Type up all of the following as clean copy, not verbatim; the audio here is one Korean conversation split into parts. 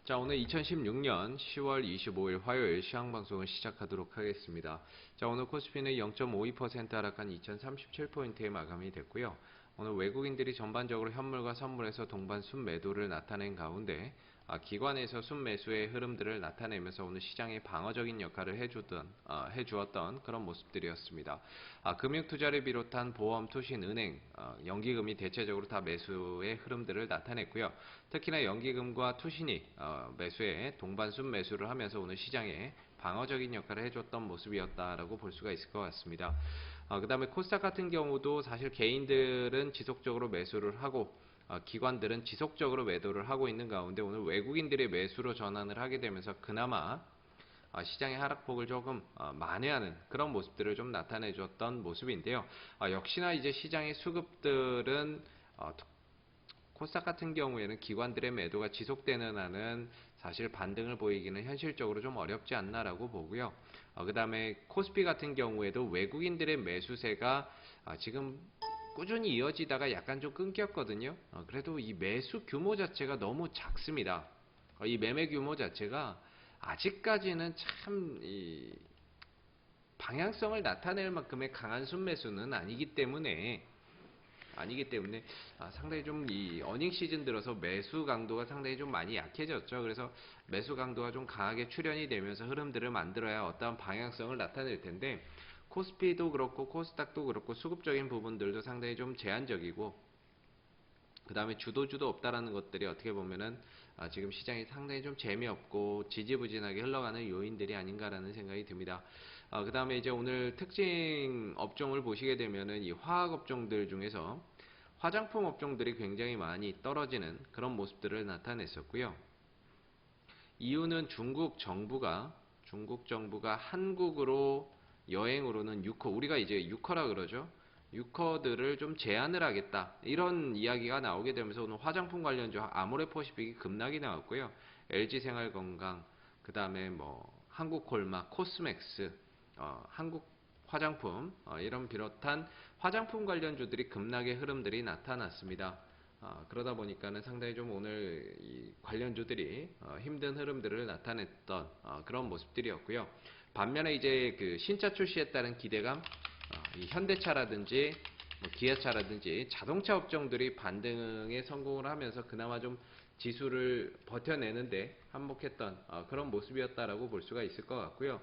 자, 오늘 2016년 10월 25일 화요일 시황방송을 시작하도록 하겠습니다. 자, 오늘 코스피는 0.52% 하락한 2037포인트에 마감이 됐고요. 오늘 외국인들이 전반적으로 현물과 선물에서 동반 순매도를 나타낸 가운데 기관에서 순매수의 흐름들을 나타내면서 오늘 시장에 방어적인 역할을 해주었던 그런 모습들이었습니다. 금융투자를 비롯한 보험, 투신, 은행, 연기금이 대체적으로 다 매수의 흐름들을 나타냈고요. 특히나 연기금과 투신이 매수에 동반 순매수를 하면서 오늘 시장에 방어적인 역할을 해줬던 모습이었다라고 볼 수가 있을 것 같습니다. 그 다음에 코스닥 같은 경우도 사실 개인들은 지속적으로 매수를 하고 기관들은 지속적으로 매도를 하고 있는 가운데 오늘 외국인들의 매수로 전환을 하게 되면서 그나마 시장의 하락폭을 조금 만회하는 그런 모습들을 좀 나타내 줬던 모습인데요. 역시나 이제 시장의 수급들은 코스닥 같은 경우에는 기관들의 매도가 지속되는 한은 사실 반등을 보이기는 현실적으로 좀 어렵지 않나라고 보고요. 그 다음에 코스피 같은 경우에도 외국인들의 매수세가 지금 꾸준히 이어지다가 약간 좀 끊겼거든요. 그래도 이 매수 규모 자체가 너무 작습니다. 이 매매 규모 자체가 아직까지는 참 방향성을 나타낼 만큼의 강한 순매수는 아니기 때문에 상당히 좀 이 어닝 시즌 들어서 매수 강도가 상당히 좀 많이 약해졌죠. 그래서 매수 강도가 좀 강하게 출현이 되면서 흐름들을 만들어야 어떠한 방향성을 나타낼 텐데 코스피도 그렇고 코스닥도 그렇고 수급적인 부분들도 상당히 좀 제한적이고 그 다음에 주도주도 없다라는 것들이 어떻게 보면은 지금 시장이 상당히 좀 재미없고 지지부진하게 흘러가는 요인들이 아닌가라는 생각이 듭니다. 그 다음에 이제 오늘 특징 업종을 보시게 되면은 이 화학 업종들 중에서 화장품 업종들이 굉장히 많이 떨어지는 그런 모습들을 나타냈었고요. 이유는 중국 정부가 한국으로 여행으로는 우리가 이제 6커라 그러죠. 6커들을 좀 제한을 하겠다. 이런 이야기가 나오게 되면서 오늘 화장품 관련주 아모레퍼시픽이 급락이 나왔고요. LG생활건강, 그 다음에 뭐 한국콜마, 코스맥스, 한국 화장품 이런 비롯한 화장품 관련주들이 급락의 흐름들이 나타났습니다. 그러다 보니까는 상당히 좀 오늘 이 관련주들이 힘든 흐름들을 나타냈던 그런 모습들이었고요. 반면에 이제 그 신차 출시에 따른 기대감, 이 현대차라든지 뭐 기아차라든지 자동차 업종들이 반등에 성공을 하면서 그나마 좀 지수를 버텨내는데 한몫했던 그런 모습이었다라고 볼 수가 있을 것 같고요.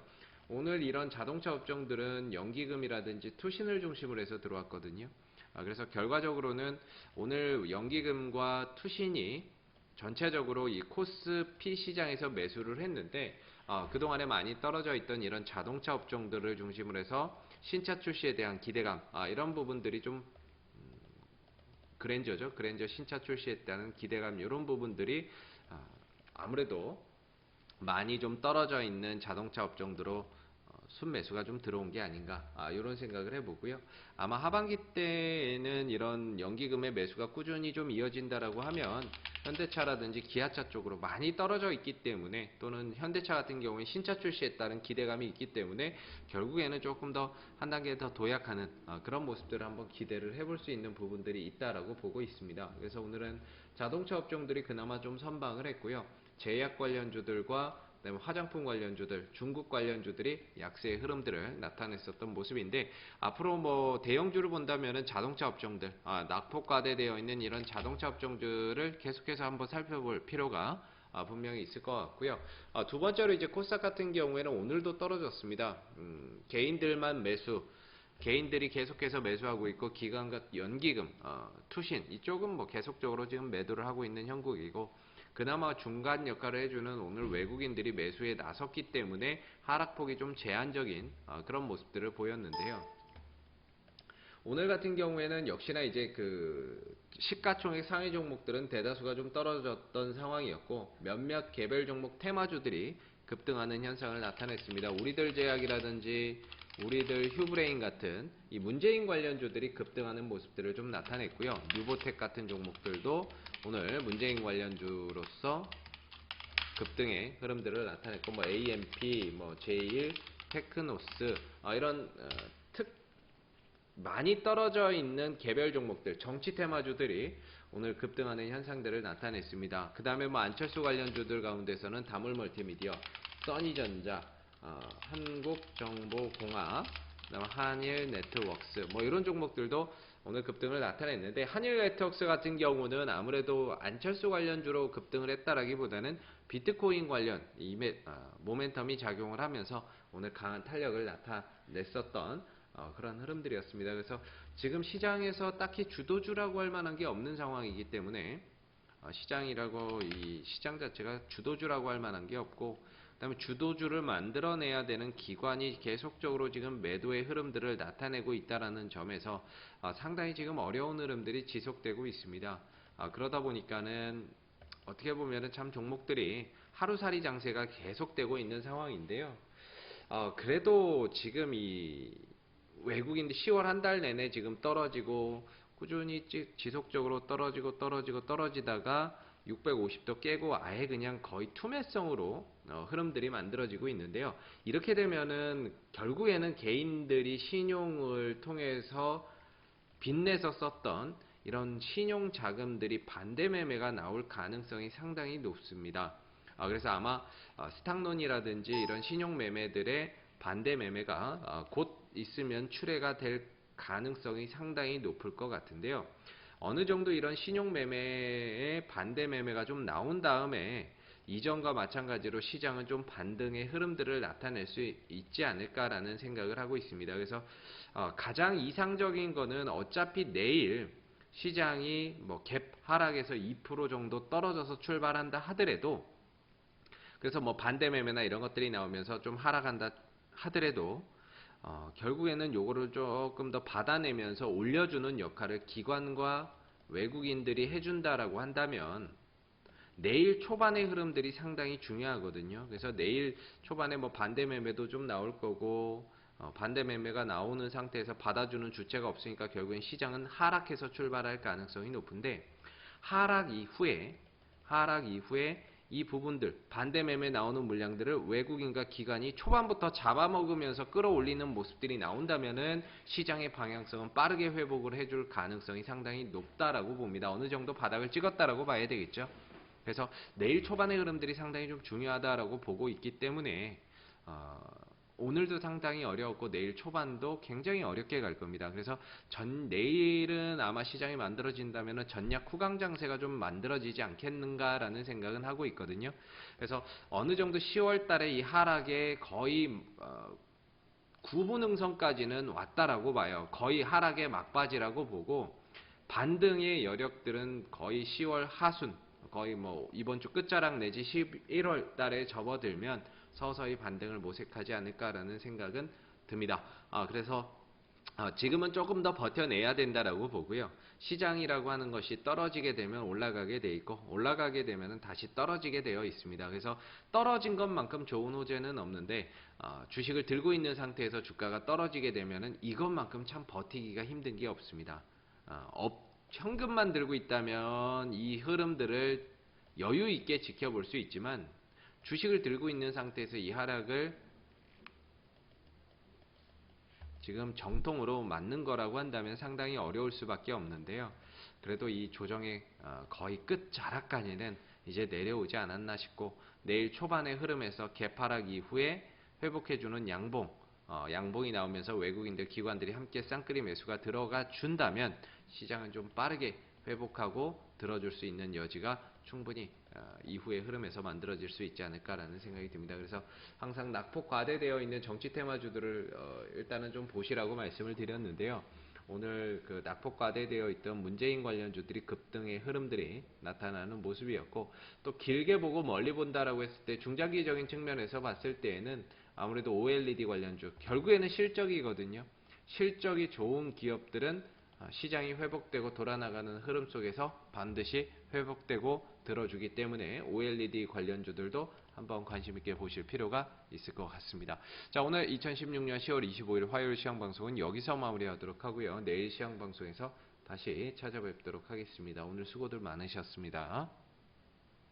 오늘 이런 자동차 업종들은 연기금이라든지 투신을 중심으로 해서 들어왔거든요. 그래서 결과적으로는 오늘 연기금과 투신이 전체적으로 이 코스피 시장에서 매수를 했는데 그동안에 많이 떨어져 있던 이런 자동차 업종들을 중심으로 해서 신차 출시에 대한 기대감 이런 부분들이 좀 그랜저 신차 출시에 대한 기대감 이런 부분들이 아무래도 많이 좀 떨어져 있는 자동차 업종으로 순매수가 좀 들어온 게 아닌가 이런 생각을 해보고요. 아마 하반기 때에는 이런 연기금의 매수가 꾸준히 좀 이어진다라고 하면 현대차라든지 기아차 쪽으로 많이 떨어져 있기 때문에 또는 현대차 같은 경우에 신차 출시에 따른 기대감이 있기 때문에 결국에는 조금 더 한 단계 더 도약하는 그런 모습들을 한번 기대를 해볼 수 있는 부분들이 있다라고 보고 있습니다. 그래서 오늘은 자동차 업종들이 그나마 좀 선방을 했고요. 제약 관련주들과 그다음에 화장품 관련주들, 중국 관련주들이 약세의 흐름들을 나타냈었던 모습인데 앞으로 뭐 대형주를 본다면은 자동차 업종들, 낙폭과대되어 있는 이런 자동차 업종들을 계속해서 한번 살펴볼 필요가 분명히 있을 것 같고요. 두 번째로 이제 코스닥 같은 경우에는 오늘도 떨어졌습니다. 개인들만 매수. 개인들이 계속해서 매수하고 있고 기관과 연기금, 투신 이쪽은 뭐 계속적으로 지금 매도를 하고 있는 형국이고 그나마 중간 역할을 해주는 오늘 외국인들이 매수에 나섰기 때문에 하락폭이 좀 제한적인 그런 모습들을 보였는데요. 오늘 같은 경우에는 역시나 이제 그 시가총액 상위 종목들은 대다수가 좀 떨어졌던 상황이었고 몇몇 개별 종목 테마주들이 급등하는 현상을 나타냈습니다. 우리들 제약이라든지 우리들 휴브레인 같은 이 문재인 관련주들이 급등하는 모습들을 좀 나타냈고요. 뉴보텍 같은 종목들도 오늘 문재인 관련주로서 급등의 흐름들을 나타냈고 뭐 AMP, 뭐 제일, 테크노스 이런 많이 떨어져 있는 개별 종목들, 정치 테마주들이 오늘 급등하는 현상들을 나타냈습니다. 그 다음에 뭐 안철수 관련주들 가운데서는 다물멀티미디어, 써니전자, 한국정보공학, 그다음 한일네트웍스 뭐 이런 종목들도 오늘 급등을 나타냈는데, 한일네트웍스 같은 경우는 아무래도 안철수 관련주로 급등을 했다라기보다는 비트코인 관련 모멘텀이 작용을 하면서 오늘 강한 탄력을 나타냈었던 그런 흐름들이었습니다. 그래서 지금 시장에서 딱히 주도주라고 할 만한 게 없는 상황이기 때문에 시장이라고 이 시장 자체가 주도주라고 할 만한 게 없고, 그다음에 주도주를 만들어내야 되는 기관이 계속적으로 지금 매도의 흐름들을 나타내고 있다라는 점에서 상당히 지금 어려운 흐름들이 지속되고 있습니다. 그러다 보니까는 어떻게 보면은 참 종목들이 하루살이 장세가 계속되고 있는 상황인데요. 그래도 지금 이 외국인들 10월 한 달 내내 지금 떨어지고 꾸준히 지속적으로 떨어지다가 650도 깨고 아예 그냥 거의 투매성으로 흐름들이 만들어지고 있는데요. 이렇게 되면은 결국에는 개인들이 신용을 통해서 빚내서 썼던 이런 신용 자금들이 반대 매매가 나올 가능성이 상당히 높습니다. 그래서 아마 스탁론이라든지 이런 신용 매매들의 반대 매매가 곧 있으면 출회가 될 가능성이 상당히 높을 것 같은데요. 어느 정도 이런 신용 매매의 반대 매매가 좀 나온 다음에 이전과 마찬가지로 시장은 좀 반등의 흐름들을 나타낼 수 있지 않을까라는 생각을 하고 있습니다. 그래서 가장 이상적인 거는 어차피 내일 시장이 뭐 갭 하락에서 2% 정도 떨어져서 출발한다 하더라도, 그래서 뭐 반대 매매나 이런 것들이 나오면서 좀 하락한다 하더라도 결국에는 요거를 조금 더 받아내면서 올려주는 역할을 기관과 외국인들이 해준다라고 한다면 내일 초반의 흐름들이 상당히 중요하거든요. 그래서 내일 초반에 뭐 반대 매매도 좀 나올 거고, 반대 매매가 나오는 상태에서 받아주는 주체가 없으니까 결국엔 시장은 하락해서 출발할 가능성이 높은데, 하락 이후에 이 부분들 반대 매매 나오는 물량들을 외국인과 기관이 초반부터 잡아먹으면서 끌어올리는 모습들이 나온다면은 시장의 방향성은 빠르게 회복을 해줄 가능성이 상당히 높다라고 봅니다. 어느 정도 바닥을 찍었다라고 봐야 되겠죠. 그래서 내일 초반의 흐름들이 상당히 좀 중요하다라고 보고 있기 때문에 오늘도 상당히 어려웠고 내일 초반도 굉장히 어렵게 갈 겁니다. 그래서 내일은 아마 시장이 만들어진다면 전략 후강 장세가 좀 만들어지지 않겠는가라는 생각은 하고 있거든요. 그래서 어느 정도 10월 달에 이 하락에 거의 구분응선까지는 왔다라고 봐요. 거의 하락의 막바지라고 보고, 반등의 여력들은 거의 10월 하순, 거의 뭐 이번 주 끝자락 내지 11월 달에 접어들면 서서히 반등을 모색하지 않을까라는 생각은 듭니다. 그래서 지금은 조금 더 버텨내야 된다라고 보고요. 시장이라고 하는 것이 떨어지게 되면 올라가게 돼 있고, 올라가게 되면 다시 떨어지게 되어 있습니다. 그래서 떨어진 것만큼 좋은 호재는 없는데, 주식을 들고 있는 상태에서 주가가 떨어지게 되면 이것만큼 참 버티기가 힘든 게 없습니다. 현금만 들고 있다면 이 흐름들을 여유 있게 지켜볼 수 있지만, 주식을 들고 있는 상태에서 이 하락을 지금 정통으로 맞는 거라고 한다면 상당히 어려울 수밖에 없는데요. 그래도 이 조정의 거의 끝 자락까지는 이제 내려오지 않았나 싶고, 내일 초반의 흐름에서 개파락 이후에 회복해주는 양봉이 나오면서 외국인들 기관들이 함께 쌍끌이 매수가 들어가 준다면 시장은 좀 빠르게 회복하고 들어줄 수 있는 여지가 충분히 이후의 흐름에서 만들어질 수 있지 않을까라는 생각이 듭니다. 그래서 항상 낙폭 과대되어 있는 정치 테마주들을 일단은 좀 보시라고 말씀을 드렸는데요. 오늘 그 낙폭 과대되어 있던 문재인 관련주들이 급등의 흐름들이 나타나는 모습이었고, 또 길게 보고 멀리 본다라고 했을 때 중장기적인 측면에서 봤을 때에는 아무래도 OLED 관련주, 결국에는 실적이거든요. 실적이 좋은 기업들은 시장이 회복되고 돌아나가는 흐름 속에서 반드시 회복되고 들어주기 때문에 OLED 관련주들도 한번 관심 있게 보실 필요가 있을 것 같습니다. 자, 오늘 2016년 10월 25일 화요일 시황방송은 여기서 마무리하도록 하고요. 내일 시황방송에서 다시 찾아뵙도록 하겠습니다. 오늘 수고들 많으셨습니다.